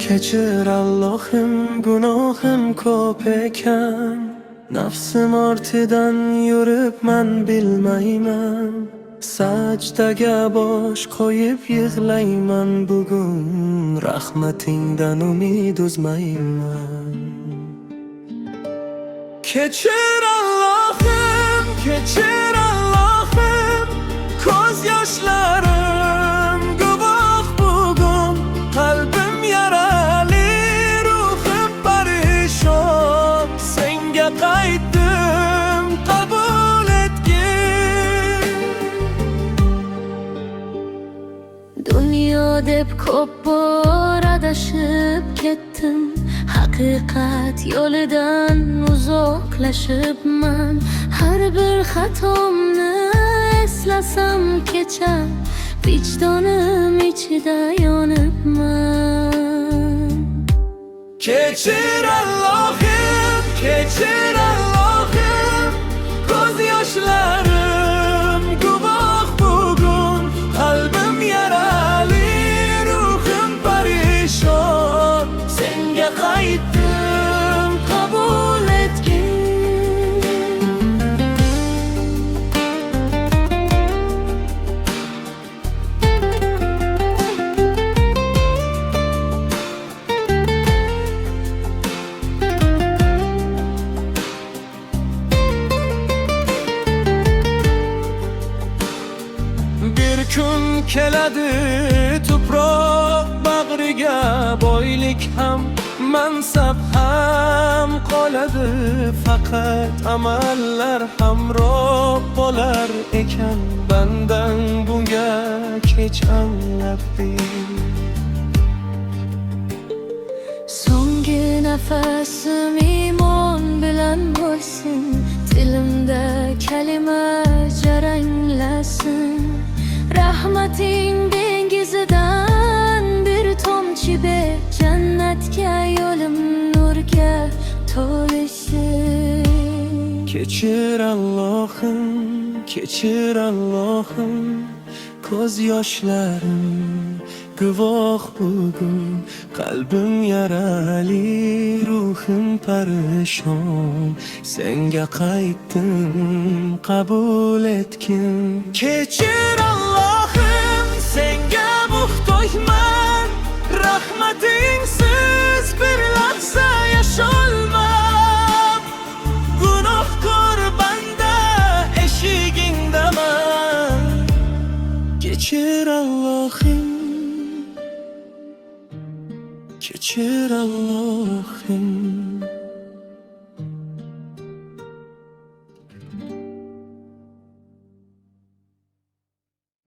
Kechir Allohim, gunohim ko'p ekan. Nafsim ortidan yuribman bilmayman. Sajdaga bosh qo'yib yig'layman bugun. Rahmatingdan umid uzmayman. Kechir Allohim, kechir Allohim, ko'z yoshlarim guvoh bugun. Qalbim yarali, ruhim parishon. Senga qaytdim, qabul etgin. Dunyo deb ko'p bor adashib ketdim. Haqiqat yo'lidan uzoqlashibman. Har bir xatomni eslasam kecham, vicdonim ichida yonibman. Kechir Allohim, kechir Allohim, ko'z yoshlarim guvoh bugun. Qalbim yarali, ruhim parishon. Senga qaytdim, qabul etgin. Bir kun keladi tuproq bag'riga, boylik ham mansab ham qoladi. Faqat amallar hamroh bo'lar ekan. Bandan bunga kech anglab ber. So'nggi nafasim iymon bilan bo'lsin. Dilimda kalima jaranglasin. Rahmating dengizidan bir tomchi ber. Jannatga yo'lim nurga to'lsin. Kechir Allohim, kechir Allohim, ko'z yoshlarim guvoh bugun. Qalbim yarali, ruhim parishon. Senga qaytdim, qabul etgin. Kechir Allohim, senga muhtojman. Rahmatingsiz bir lahza yasholmam. Gunohkor banda eshigingdaman. Kechir Allohim, kechir Allohim.